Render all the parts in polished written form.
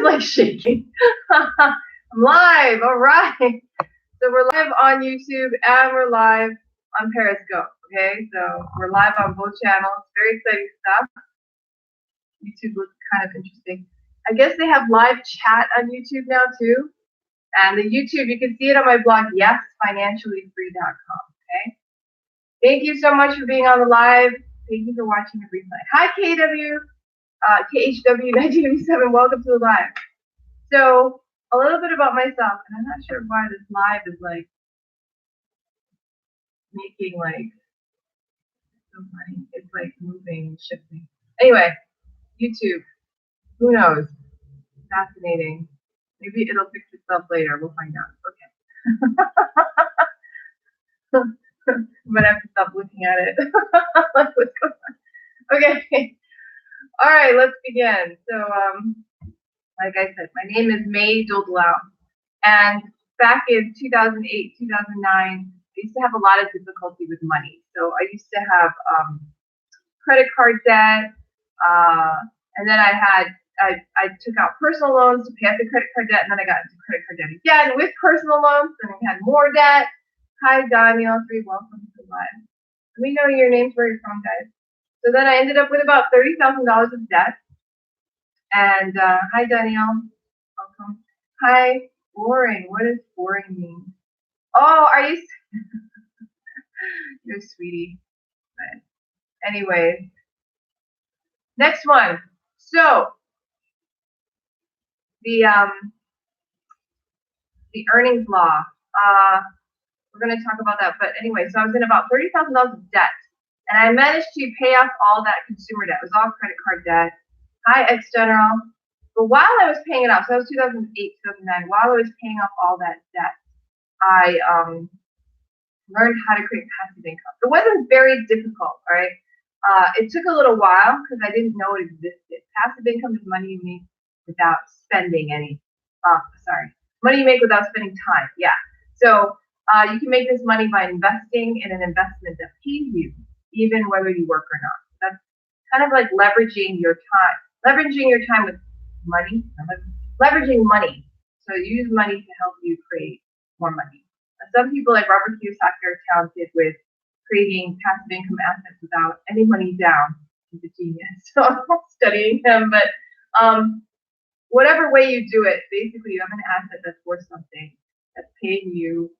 like shaking. I'm live. All right. So we're live on YouTube and we're live on Periscope. Okay, so we're live on both channels. Very exciting stuff. YouTube looks kind of interesting. I guess they have live chat on YouTube now too. And the YouTube, you can see it on my blog, yesfinanciallyfree.com. Okay. Thank you so much for being on the live. Thank you for watching the replay. Hi, KHW1987. Welcome to the live. So a little bit about myself, and I'm not sure why this live is like making like so funny. It's like moving, shifting. Anyway, YouTube. Who knows? Fascinating. Maybe it'll fix itself later. We'll find out. Okay. I'm gonna have to stop looking at it. What's going on? Okay. All right, let's begin. So, like I said, my name is May Laut, and back in 2008, 2009, I used to have a lot of difficulty with money. So I used to have credit card debt, and then I took out personal loans to pay off the credit card debt, and then I got into credit card debt again with personal loans, and I had more debt. Hi, Daniel. Welcome to the live. Let me know your names, where you're from, guys. So then I ended up with about $30,000 of debt. And hi, Daniel. Welcome. Hi, boring. What does boring mean? Oh, are you? You're a sweetie. But anyways, next one. So the earnings law. We're going to talk about that. But anyway, so I was in about $30,000 of debt. And I managed to pay off all that consumer debt. It was all credit card debt. Hi, ex-general. But while I was paying it off, so that was 2008, 2009, while I was paying off all that debt, I learned how to create passive income. It wasn't very difficult, all right? It took a little while because I didn't know it existed. Passive income is money you make without spending any. Money you make without spending time. Yeah. So you can make this money by investing in an investment that pays you, even whether you work or not. That's kind of like leveraging your time. Leveraging your time with money. Leveraging money. So use money to help you create more money. Some people like Robert Kiyosaki are talented with creating passive income assets without any money down. He's a genius. So I'm studying him, but whatever way you do it, basically you have an asset that's worth something that's paying you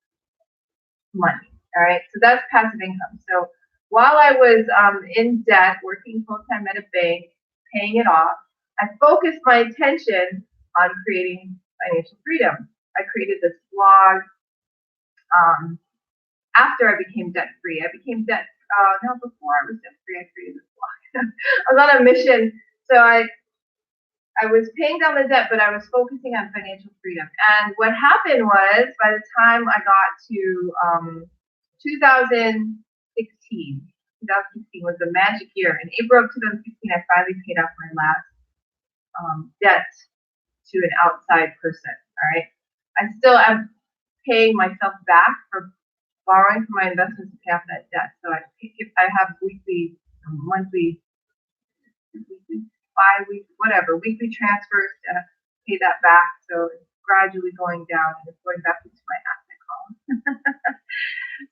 money. All right. So that's passive income. So while I was in debt, working full-time at a bank, paying it off, I focused my attention on creating financial freedom. I created this blog after I became debt-free. I became before I was debt-free, I created this blog. I was on a mission. So I was paying down the debt, but I was focusing on financial freedom. And what happened was, by the time I got to 2016 was the magic year. In April of 2016, I finally paid off my last debt to an outside person. All right. I still am paying myself back for borrowing from my investments to pay off that debt. So I have weekly, monthly, weekly transfers to pay that back. So it's gradually going down and it's going back into my asset column.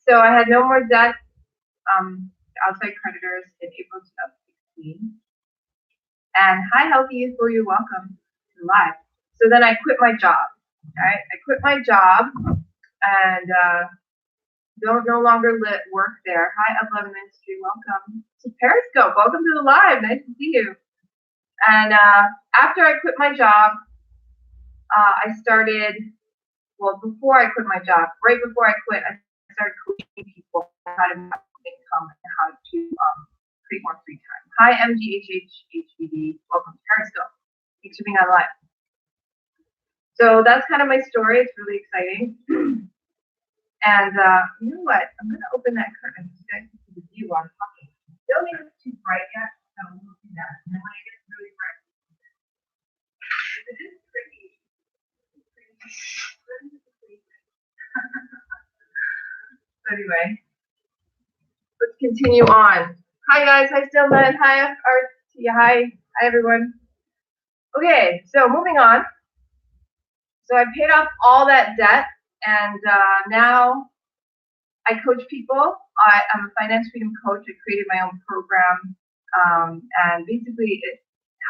So I had no more debt outside creditors in April 2016. And hi, Healthy Youthful, you're welcome to live. So then I quit my job. Right? I quit my job and no longer work there. Hi, Up11 Ministry, welcome to Periscope. Welcome to the live. Nice to see you. And after I quit my job, I started. Well, before I quit my job, right before I quit, I started coaching people how to have income and how to create more free time. Hi, MGHHHBD. Welcome to Periscope. Thanks for being on live. So that's kind of my story. It's really exciting. And you know what? I'm going to open that curtain so you guys can see the view while I'm talking. Don't think it's too bright yet, so we'll do that. And then when it gets really bright, it is pretty. Anyway, let's continue on. Hi guys, hi Stillman, hi Art, hi everyone. Okay, so moving on. So I paid off all that debt, and now I coach people. I'm a finance freedom coach. I created my own program, and basically it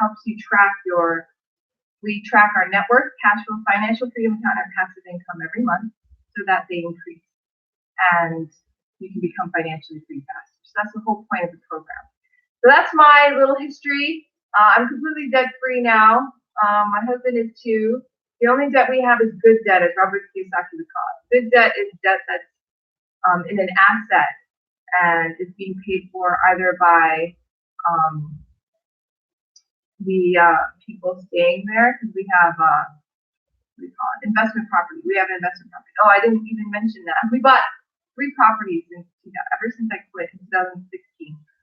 helps you track we track our net worth, cash flow, financial freedom account, and passive income every month so that they increase and you can become financially free faster. So that's the whole point of the program. So that's my little history. I'm completely debt free now. My husband is too. The only debt we have is good debt, as Robert Kiyosaki would call it. Good debt is debt that's in an asset and is being paid for either by the people staying there, because we have what do we call it? Investment property. We have an investment property. Oh, I didn't even mention that. We bought 3 properties ever since I quit in 2016.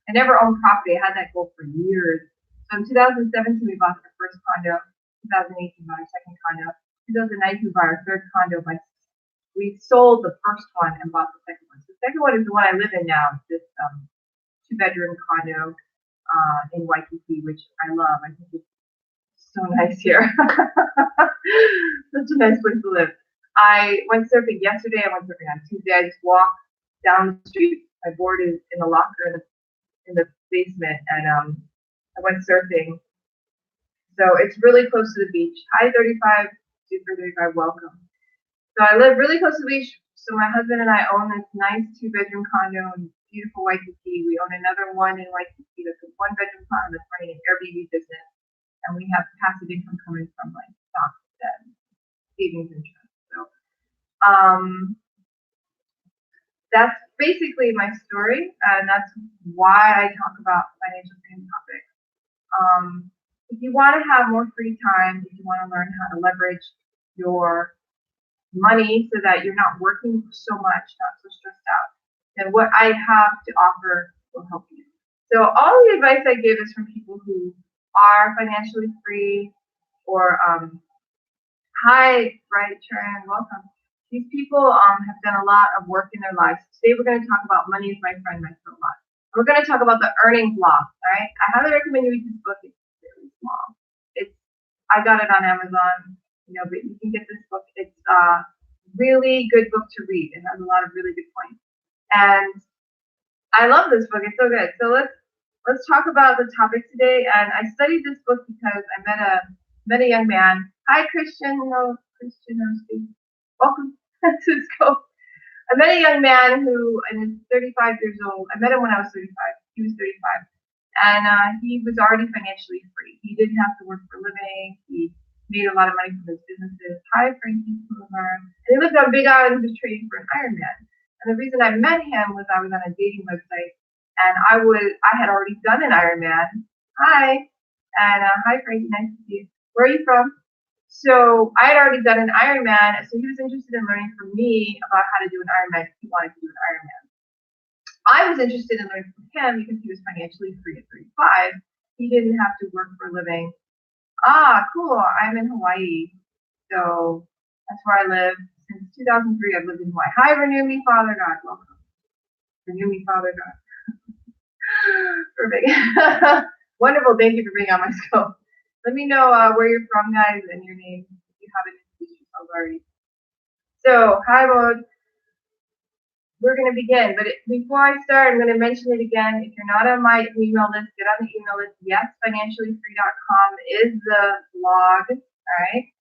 I never owned property. I had that goal for years. So in 2017, we bought our first condo. 2018, we bought our second condo. 2019, we bought our third condo. We sold the first one and bought the second one. So the second one is the one I live in now, this 2-bedroom condo in Waikiki, which I love. I think it's so nice here. Such a nice place to live. I went surfing yesterday. I went surfing on Tuesday. I just walked down the street. My board is in the locker in the basement, and I went surfing. So it's really close to the beach. Hi 35, Super 35, welcome. So I live really close to the beach. So my husband and I own this nice 2-bedroom condo in beautiful Waikiki. We own another one in Waikiki that's a 1-bedroom condo that's running an Airbnb business. And we have passive income coming from like stocks and savings and trust. So that's basically my story, and that's why I talk about financial freedom topics. If you want to have more free time, if you want to learn how to leverage your money so that you're not working so much, not so stressed out, then what I have to offer will help you. So all the advice I give is from people who are financially free or hi, right, Sharon, welcome. These people have done a lot of work in their lives. Today we're going to talk about Money is My Friend, My Friend Lot. We're going to talk about the earning block, all right? I highly recommend you read this book. It's really small. I got it on Amazon, but you can get this book. It's a really good book to read. It has a lot of really good points. And I love this book. It's so good. So let's talk about the topic today. And I studied this book because I met a young man. Hi, Christian. No, Christian, welcome to school. I met a young man who is 35 years old. I met him when I was 35. He was 35. And he was already financially free. He didn't have to work for a living. He made a lot of money from his businesses. Hi, Frankie Kumar. And he lived on Big Island and was training for an Ironman. And the reason I met him was I was on a dating website, and I had already done an Ironman. Hi. And hi, Frankie. Nice to see you. Where are you from? So I had already done an Ironman, so he was interested in learning from me about how to do an Ironman if he wanted to do an Ironman. I was interested in learning from him because he was financially free at 35. He didn't have to work for a living. Cool. I'm in Hawaii. So that's where I live. Since 2003, I've lived in Hawaii. Hi, Renew Me, Father God. Welcome. Renew Me, Father God. Perfect. Wonderful. Thank you for being on my show. Let me know where you're from, guys, and your name if you haven't introduced yourselves already. So, hi, Maud. We're going to begin, but before I start, I'm going to mention it again. If you're not on my email list, get on the email list. Yes, financiallyfree.com is the blog. All right.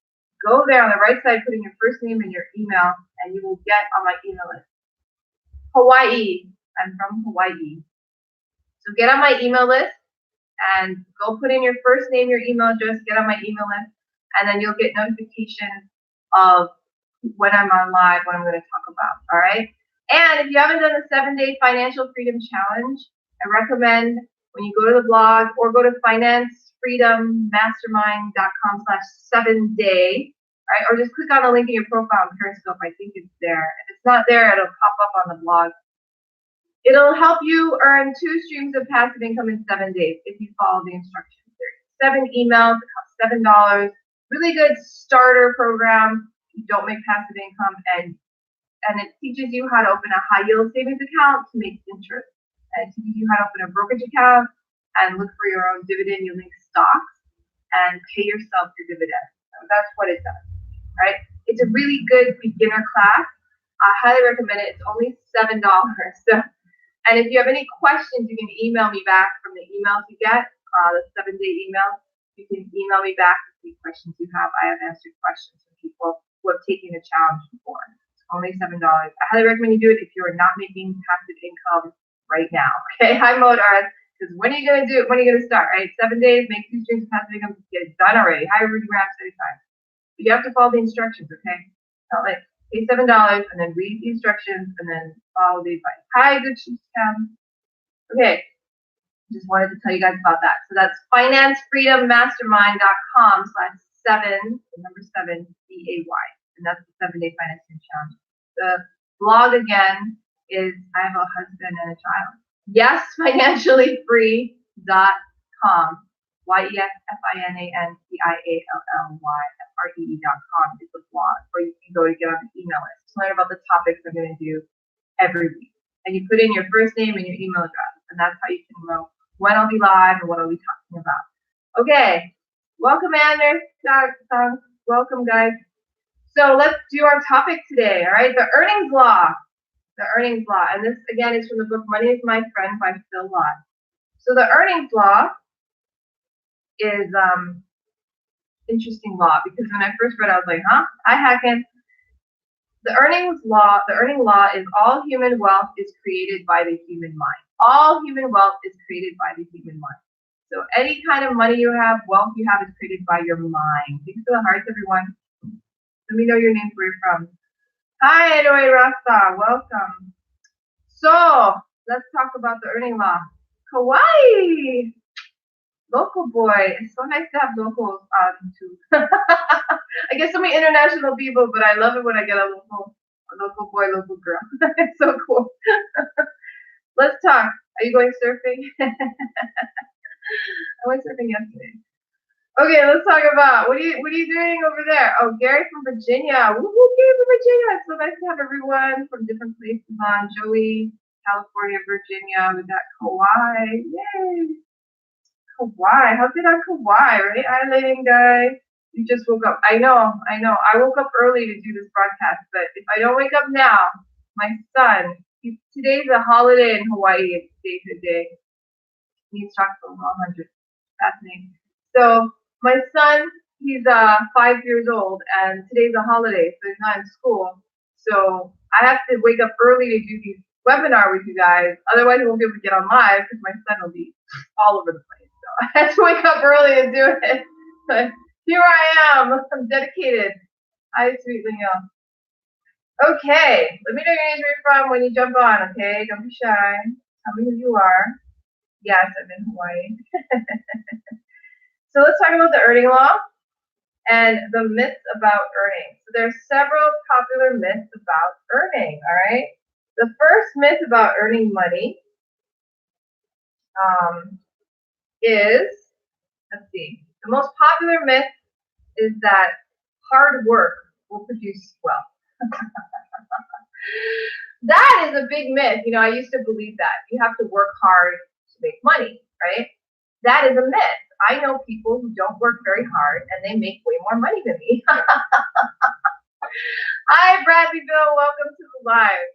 Go there on the right side, put in your first name and your email, and you will get on my email list. Hawaii. I'm from Hawaii. So get on my email list and go put in your first name, your email address, get on my email list, and then you'll get notifications of when I'm on live, what I'm going to talk about. All right. And if you haven't done the 7-day financial freedom challenge, I recommend when you go to the blog or go to financefreedommastermind.com/7day, right? Or just click on the link in your profile on Periscope. I think it's there. If it's not there, it'll pop up on the blog. It'll help you earn 2 streams of passive income in 7 days if you follow the instructions. There's 7 emails, it costs $7. Really good starter program. You don't make passive income, and it teaches you how to open a high yield savings account to make interest. And it teaches you how to open a brokerage account and look for your own dividend yielding stocks and pay yourself your dividend. So that's what it does, right? It's a really good beginner class. I highly recommend it. It's only $7. So, and if you have any questions, you can email me back from the emails you get, the 7-day email. You can email me back with any questions you have. I have answered questions from people who have taken the challenge before. It's only $7. I highly recommend you do it if you are not making passive income right now. Okay, hi Mode RS. Because when are you going to do it? When are you going to start? Right? 7 days, make 2 streams of passive income, get it done already. Hi Rudy Rap 75. But you have to follow the instructions, okay? Not like pay $7 and then read the instructions and then follow the advice. Hi, good shoes, Cam. Okay, just wanted to tell you guys about that. So that's financefreedommastermind.com/7, the number 7, BAY. And that's the 7-day financing challenge. The blog again is I have a husband and a child. Yes, financiallyfree.com. YESFINANCIALLYFREE.com is the blog where you can go to get on the email list to learn about the topics I'm going to do every week. And you put in your first name and your email address, and that's how you can know when I'll be live and what I'll be talking about. Okay, welcome, Anders. Welcome, guys. So let's do our topic today, all right? The earnings law. The earnings law. And this, again, is from the book Money is My Friend by Phil Laut. So the earnings law is interesting law because when I first read it, I was like, huh? I hacking. The earning law is all human wealth is created by the human mind. All human wealth is created by the human mind. So any kind of money you have, wealth you have is created by your mind. Thanks for the hearts, everyone. Let me know your name, where you're from. Hi, Edoy Rasta, welcome. So let's talk about the earning law. Kauai, local boy. It's so nice to have locals too. I get so many international people, but I love it when I get a local boy, local girl. It's so cool. Let's talk. Are you going surfing? I went surfing yesterday. Okay, let's talk about what are you doing over there? Oh, Gary from Virginia. Woo-hoo, Gary from Virginia. It's so nice to have everyone from different places on. Joey, California, Virginia. We got Kauai. Yay. Kauai. How's it on Kauai, right? Islanding guy. You just woke up. I know. I woke up early to do this broadcast, but if I don't wake up now, my son, today's a holiday in Hawaii. It's day to day. He's talked for 100. Fascinating. So my son, he's 5 years old, and today's a holiday, so he's not in school. So I have to wake up early to do these webinar with you guys. Otherwise, I won't be able to get on live because my son will be all over the place. So I have to wake up early to do it. But here I am. I'm dedicated. Hi, sweet Leo. Okay, let me know your names, where you're from when you jump on. Okay, don't be shy. Tell me who you are. Yes, I'm in Hawaii. So let's talk about the earning law and the myths about earning. So there's several popular myths about earning, all right? The first myth about earning money is, let's see, the most popular myth is that hard work will produce wealth. That is a big myth. You know, I used to believe that. You have to work hard to make money, right? That is a myth. I know people who don't work very hard and they make way more money than me. Hi, Bradley Bill. Welcome to the live.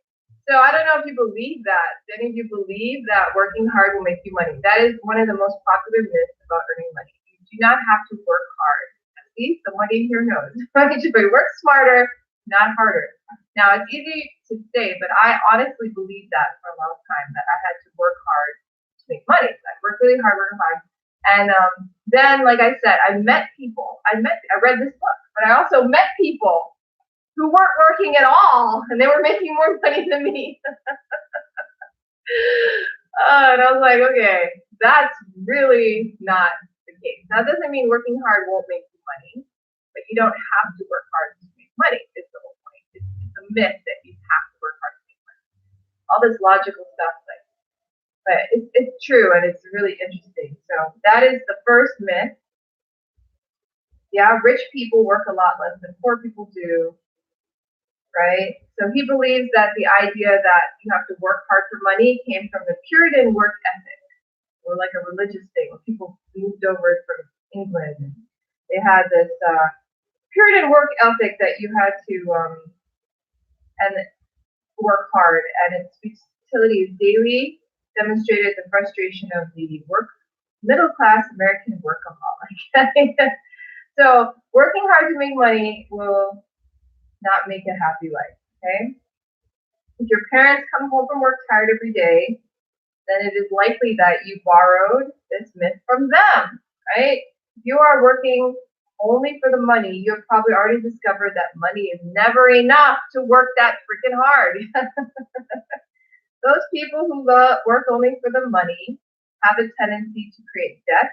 So I don't know if you believe that. Do any of you believe that working hard will make you money? That is one of the most popular myths about earning money. You do not have to work hard. At least somebody here knows. You should work smarter, not harder. Now, it's easy to say, but I honestly believed that for a long time, that I had to work hard to make money. I work really hard, And then, like I said, I met people. I read this book, but I also met people who weren't working at all, and they were making more money than me. And I was like, okay, that's really not the case. That doesn't mean working hard won't make you money, but you don't have to work hard to make money. It's the whole point. It's a myth that you have to work hard to make money. All this logical stuff, but it's true, and it's really interesting. So that is the first myth. Yeah, rich people work a lot less than poor people do, right? So he believes that the idea that you have to work hard for money came from the Puritan work ethic, or like a religious thing. When people moved over from England, they had this period in work ethic that you had to and work hard, and its utilities daily demonstrated the frustration of the middle class American workaholic. So working hard to make money will not make a happy life. Okay. If your parents come home from work tired every day, then it is likely that you borrowed this myth from them, right? If you are working only for the money, you have probably already discovered that money is never enough to work that freaking hard. Those people who work only for the money have a tendency to create debt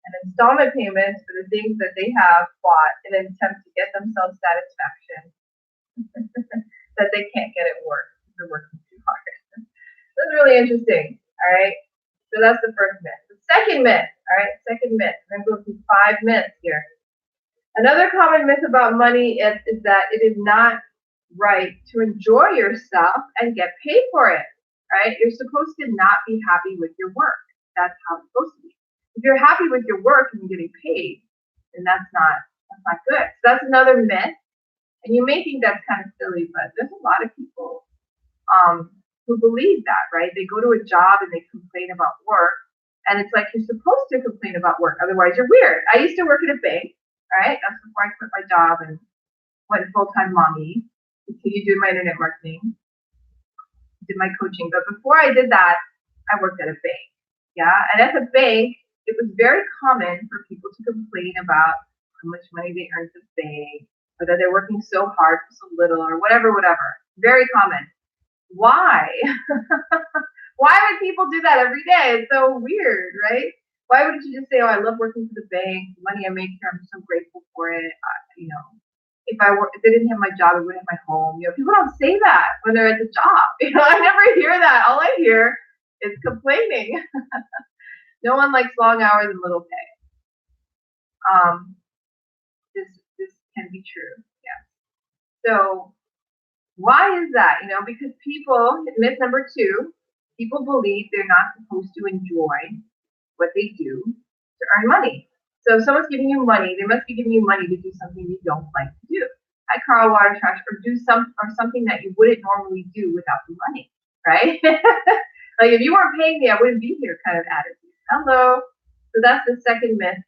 and installment payments for the things that they have bought in an attempt to get themselves satisfaction that they can't get at work because they're working too hard. That's really interesting. All right. So that's the first myth. The second myth. All right. Second myth. I'm going to go through 5 myths here. Another common myth about money is that it is not right to enjoy yourself and get paid for it. Right. You're supposed to not be happy with your work. That's how it's supposed to be. If you're happy with your work and you're getting paid, then that's not good. So that's another myth. And you may think that's kind of silly, but there's a lot of people who believe that, right? They go to a job and they complain about work, and it's like you're supposed to complain about work, otherwise you're weird. I used to work at a bank, right? That's before I quit my job and went full-time mommy, continued doing my internet marketing, did my coaching. But before I did that, I worked at a bank, yeah? And at the bank, it was very common for people to complain about how much money they earned at the bank, or that they're working so hard for so little, or whatever. Very common. Why? Why would people do that every day? It's so weird, right? Why wouldn't you just say, "Oh, I love working for the bank. The money I make here, I'm so grateful for it." If I didn't have my job, I wouldn't have my home. People don't say that when they're at the job. I never hear that. All I hear is complaining. No one likes long hours and little pay. This can be true. Yeah. So why is that? Because myth number 2, people believe they're not supposed to enjoy what they do to earn money. So if someone's giving you money, they must be giving you money to do something you don't like to do. Like car, water, trash, or do something that you wouldn't normally do without the money, right? Like if you weren't paying me, I wouldn't be here kind of attitude. Hello. So that's the second myth.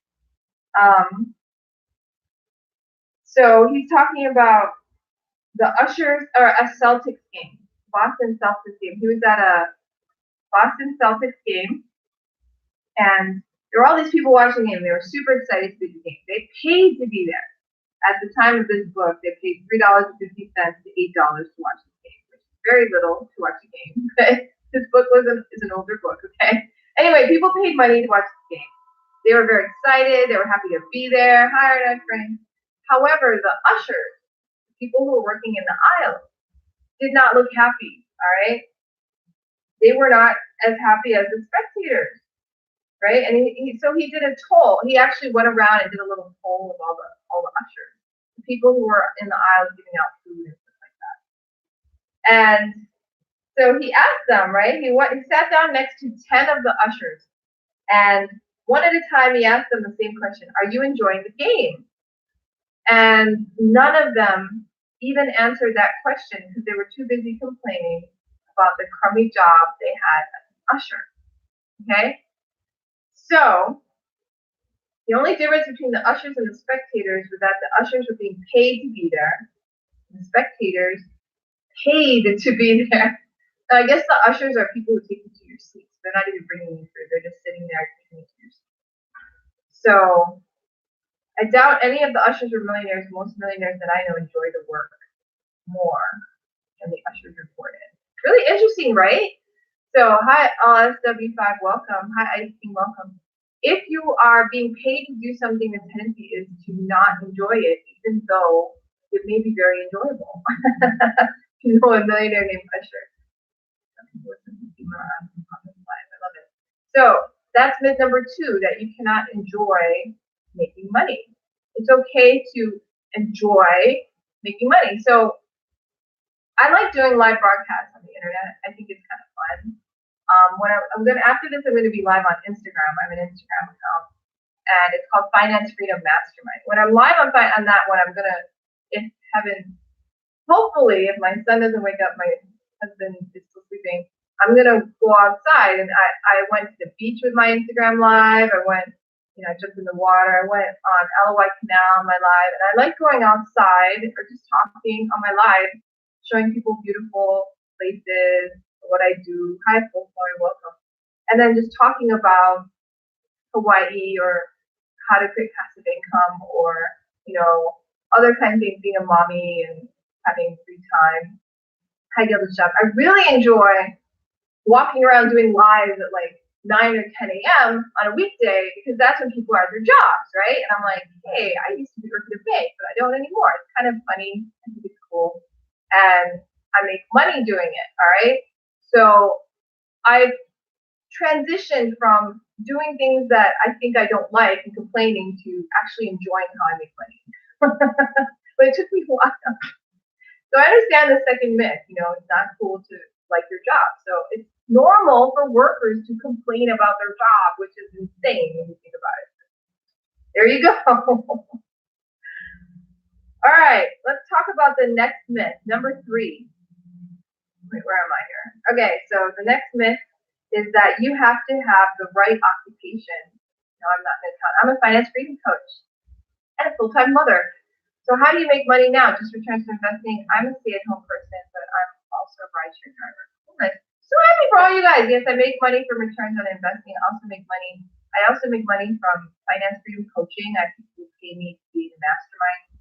So he's talking about the Ushers or a Celtics game, Boston Celtics game. He was at a Boston Celtics game, and there were all these people watching the game. They were super excited to be at the game. They paid to be there. At the time of this book, they paid $3.50 to $8 to watch the game, which is very little to watch a game. Okay? This book is an older book. Okay. Anyway, people paid money to watch the game. They were very excited. They were happy to be there. Hi, Arnett, friend. However, the ushers, people who were working in the aisles, did not look happy. All right. They were not as happy as the spectators, right? And so he did a toll. He actually went around and did a little toll of all the ushers, the people who were in the aisles giving out food and stuff like that. And so he asked them, right? He sat down next to 10 of the ushers, and one at a time he asked them the same question: "Are you enjoying the game?" And none of them even answered that question because they were too busy complaining about the crummy job they had as an usher. Okay? So, the only difference between the ushers and the spectators was that the ushers were being paid to be there, and the spectators paid to be there. So I guess the ushers are people who take you to your seats. They're not even bringing you food. They're just sitting there taking you to your seats. So, I doubt any of the ushers were millionaires. Most millionaires that I know enjoy the work more than the ushers reported. Really interesting, right? So, hi, LSW5, welcome. Hi, Ice King, welcome. If you are being paid to do something, the tendency is to not enjoy it, even though it may be very enjoyable. You know, a millionaire named Usher. I love it. So, that's myth number 2, that you cannot enjoy making money. It's okay to enjoy making money. So I like doing live broadcasts on the internet. I think it's kind of fun. After this, I'm going to be live on Instagram. I have an Instagram account, and it's called Finance Freedom Mastermind. When I'm live on that one, I'm gonna, if heaven, hopefully, if my son doesn't wake up, my husband is still sleeping, I'm gonna go outside. And I went to the beach with my Instagram live. I went, I jumped in the water. I went on LOI Canal on my live, and I like going outside or just talking on my live, showing people beautiful places, what I do. Hi, folks, welcome. And then just talking about Hawaii or how to create passive income or, other kinds of things, being a mommy and having free time. Hi, Gilda Shop. I really enjoy walking around doing lives at like 9 or 10 a.m. on a weekday because that's when people are at their jobs, right? And I'm like, hey, I used to be working a bank, but I don't anymore. It's kind of funny. I think it's cool. And I make money doing it, all right? So I've transitioned from doing things that I think I don't like and complaining to actually enjoying how I make money. But it took me a while. So I understand the second myth, it's not cool to like your job. So it's normal for workers to complain about their job, which is insane when you think about it. There you go. All right, let's talk about the next myth, number 3. Wait, where am I here? Okay, so the next myth is that you have to have the right occupation. No, I'm not going to count. I'm a finance freedom coach and a full-time mother. So how do you make money now? Just returns to investing. I'm a stay-at-home person, but I'm also a rideshare driver. Okay. So happy for all you guys. Yes, I make money from returns on investing. I also make money from finance freedom coaching. I have people who pay me to be in a mastermind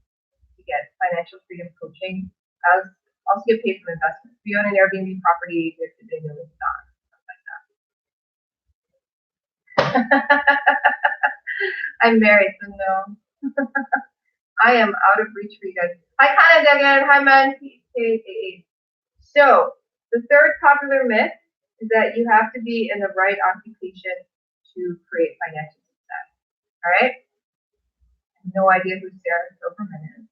to get financial freedom coaching. I also get paid from investments. If you own an Airbnb property, you have to dig in with stock, stuff like that. I'm married, so no. I am out of reach for you guys. Hi, Canada again. Hi, man. So, the third popular myth is that you have to be in the right occupation to create financial success. All right? I have no idea who Sarah Silverman is.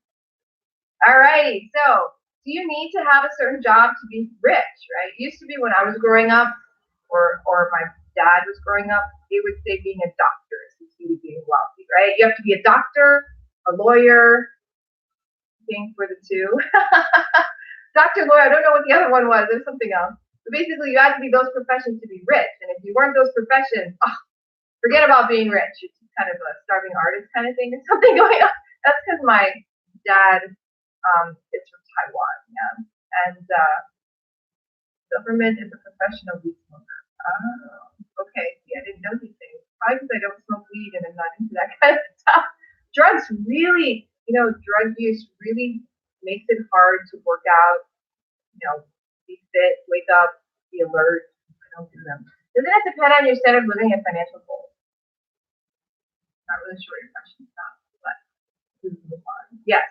All right. So, do you need to have a certain job to be rich, right? It used to be when I was growing up or my dad was growing up, they would say being a doctor is the key to being wealthy, right? You have to be a doctor, a lawyer, paying for the two. Doctor, lawyer, I don't know what the other one was. There's something else. But basically, you had to be those professions to be rich. And if you weren't those professions, forget about being rich. It's kind of a starving artist kind of thing. There's something going on. That's because my dad is from Taiwan. Yeah. And Silverman is a professional weed smoker. Oh, okay. See, I didn't know these things. Probably because I don't smoke weed and I'm not into that kind of stuff. Drugs really, drug use really makes it hard to work out, be fit, wake up, be alert. I don't do them. Doesn't it depend on your standard of living and financial goals? Not really sure what your question is about, but we can move on. Yes,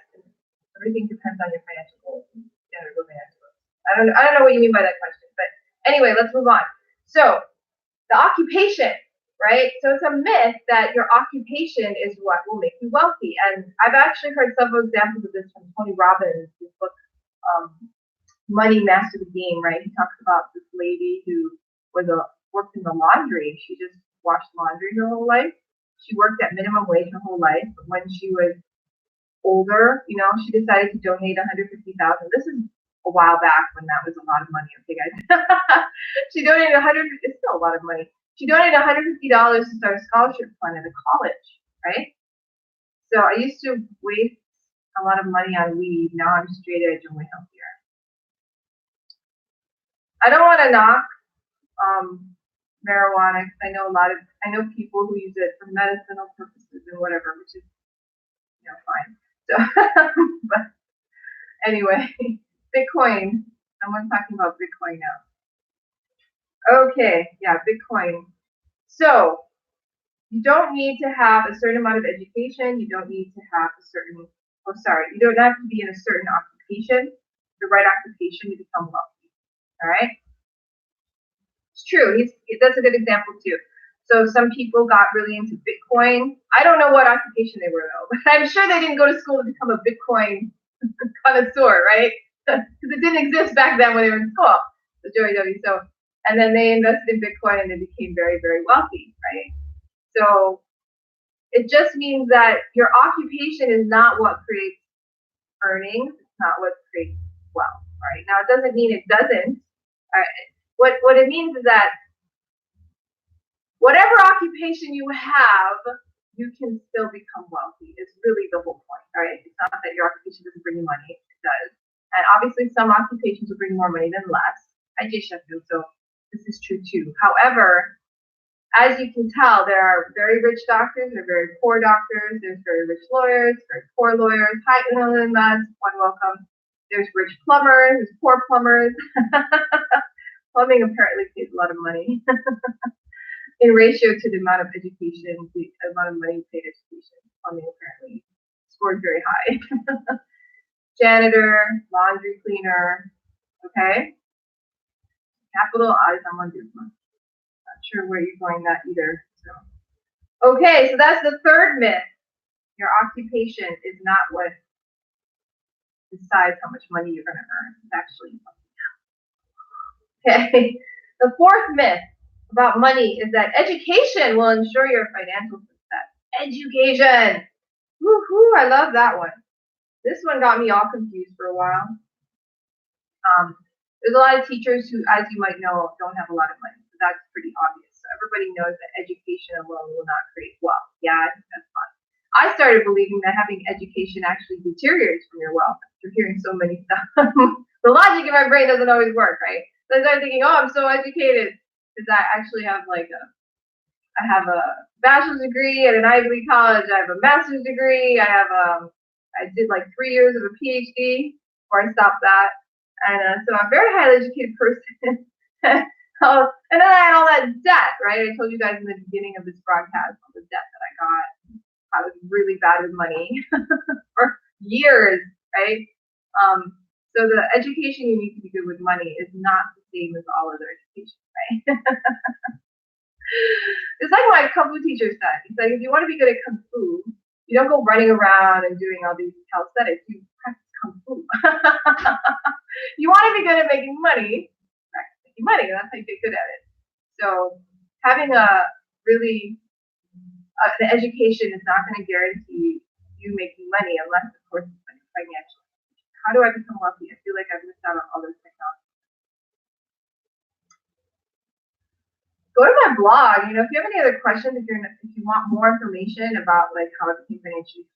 everything depends on your financial goals and standard of living and goals. I don't know what you mean by that question, but anyway, let's move on. So the occupation. Right? So it's a myth that your occupation is what will make you wealthy. And I've actually heard several examples of this from Tony Robbins, his book, Money Master the Game, right? He talks about this lady who worked in the laundry. She just washed laundry her whole life. She worked at minimum wage her whole life. But when she was older, she decided to donate $150,000. This is a while back when that was a lot of money. Okay, guys. She donated it's still a lot of money. She donated $150 to start a scholarship fund at a college, right? So I used to waste a lot of money on weed. Now I'm straight edge and way healthier. I don't want to knock marijuana. I know people who use it for medicinal purposes and whatever, which is fine. So, but anyway, Bitcoin. Someone's talking about Bitcoin now. Okay, yeah, Bitcoin. So you don't need to have a certain amount of education. You don't need to have you don't have to be in a certain occupation, the right occupation to become wealthy. All right? It's true. That's a good example too. So some people got really into Bitcoin. I don't know what occupation they were though, but I'm sure they didn't go to school to become a Bitcoin connoisseur, right? Because it didn't exist back then when they were in school. So Joey W. So, and then they invested in Bitcoin and they became very, very wealthy, right? So It just means that your occupation is not what creates earnings. It's not what creates wealth. Right? Now, it doesn't mean it doesn't. What it means is that whatever occupation you have, you can still become wealthy. Is really the whole point. Right? It's not that your occupation doesn't bring you money. It does. And obviously, some occupations will bring more money than less. I just Sheffield, so this is true too. However, as you can tell, there are very rich doctors, there are very poor doctors, there's very rich lawyers, very poor lawyers. Hi, Unalyn, one welcome. There's rich plumbers, there's poor plumbers. Plumbing apparently pays a lot of money in ratio to the amount of education, the amount of money paid education. Plumbing apparently scored very high. Janitor, laundry cleaner, okay? Capital I someone this month. Not sure where you're going that either. So, okay, so that's the third myth. Your occupation is not what decides how much money you're going to earn. It's actually something else. Okay. The fourth myth about money is that education will ensure your financial success. Education. Woohoo! I love that one. This one got me all confused for a while. There's a lot of teachers who, as you might know, don't have a lot of money. So that's pretty obvious. So everybody knows that education alone will not create wealth. Yeah, I think that's fine. I started believing that having education actually deteriorates from your wealth after hearing so many stuff. The logic in my brain doesn't always work, right? So I started thinking, oh, I'm so educated because I actually have I have a bachelor's degree at an Ivy League college. I have a master's degree. I did like 3 years of a PhD before I stopped that. And so I'm a very highly educated person. And then I had all that debt, right? I told you guys in the beginning of this broadcast all the debt that I got. I was really bad with money for years, right? So the education you need to be good with money is not the same as all other education, right? It's like my Kung Fu teacher said. He's like, if you want to be good at Kung Fu, you don't go running around and doing all these calisthenics. You practice Kung Fu. You want to be good at making money, practice making money. That's how you get good at it. So having an education is not going to guarantee you making money unless, of course, it's like financial. How do I become wealthy? I feel like I've missed out on all this technology. Go to my blog. If you have any other questions, if you want more information about like how I became financially,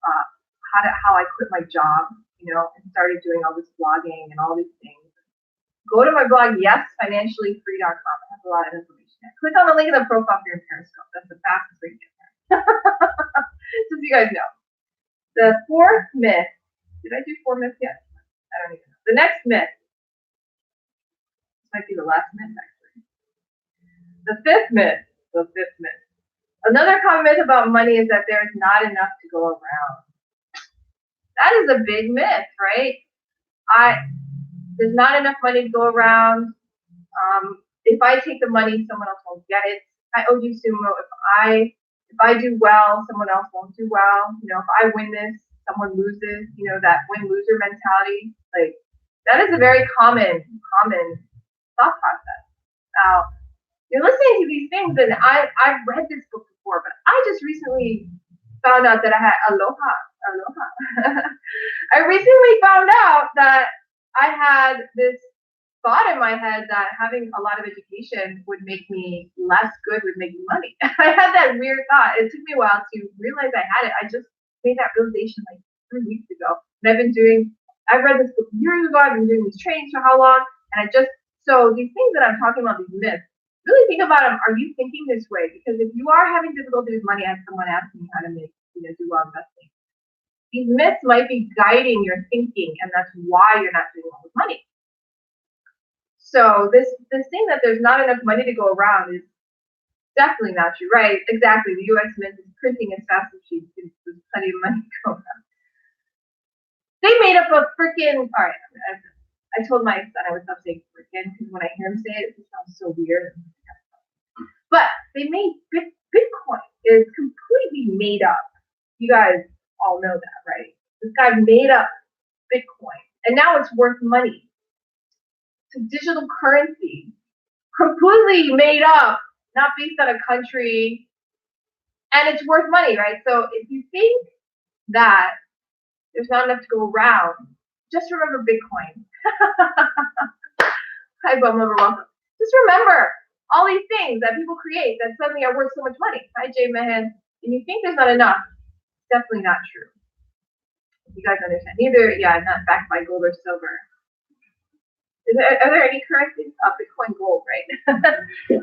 how I quit my job, and started doing all this blogging and all these things, go to my blog, yesfinanciallyfree.com. It has a lot of information. Click on the link in the profile for your Periscope. That's the fastest way to get there. Just so you guys know. The fourth myth. Did I do 4 myths yet? I don't even know. The next myth. This might be the last myth, actually. The fifth myth. Another common myth about money is that there is not enough to go around. That is a big myth, right? There's not enough money to go around. If I take the money, someone else won't get it. I owe you sumo. If I do well, someone else won't do well. If I win this, someone loses. That win-loser mentality. Like that is a very common thought process. Now, you're listening to these things, and I've read this book before, but I just recently found out that I had aloha. I recently found out that I had this thought in my head that having a lot of education would make me less good with making money. I had that weird thought. It took me a while to realize I had it. I just made that realization like 3 weeks ago. And I've read this book years ago. I've been doing these trainings for how long? And so these things that I'm talking about, these myths, really think about them. Are you thinking this way? Because if you are having difficulty with money, as someone asked me how to do well investing, these myths might be guiding your thinking, and that's why you're not doing well with money. So this thing that there's not enough money to go around is definitely not true, right? Exactly. The U.S. Mint is printing as fast as she can. There's plenty of money to go around. They made up a freaking. All right, I told my son I would stop saying freaking because when I hear him say it, it sounds so weird. But they made Bitcoin is completely made up. You guys all know that, right? This guy made up Bitcoin, and now it's worth money. It's a digital currency, completely made up, not based on a country. And it's worth money, right? So if you think that there's not enough to go around, just remember Bitcoin. Hi, Bum Lover, welcome. Just remember all these things that people create that suddenly are worth so much money. Hi, Jay Mehan. And you think there's not enough, it's definitely not true. You guys understand. Neither, not backed by gold or silver. Are there any currencies? Bitcoin Gold, right?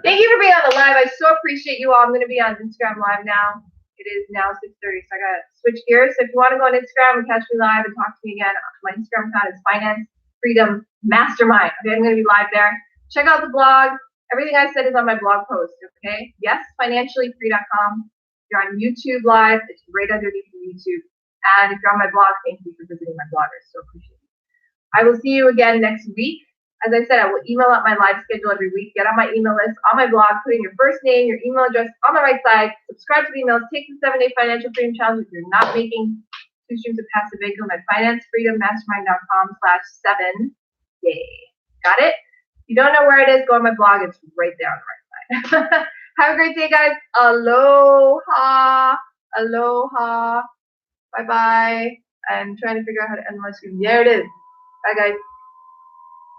Thank you for being on the live. I so appreciate you all. I'm going to be on Instagram Live now. It is now 6:30, so I got to switch gears. So if you want to go on Instagram and catch me live and talk to me again, my Instagram account is Finance Freedom Mastermind. Okay, I'm going to be live there. Check out the blog. Everything I said is on my blog post, okay? Yes, financiallyfree.com. If you're on YouTube Live, it's right underneath YouTube. And if you're on my blog, thank you for visiting my blog. I so appreciate it. I will see you again next week. As I said, I will email out my live schedule every week. Get on my email list on my blog, put in your first name, your email address on the right side, subscribe to the emails, take the 7-day financial freedom challenge if you're not making 2 streams of passive income at financefreedommastermind.com/7-day. Got it? If you don't know where it is, go on my blog. It's right there on the right side. Have a great day, guys. Aloha. Aloha. Bye-bye. I'm trying to figure out how to end my screen. There it is. Bye, guys.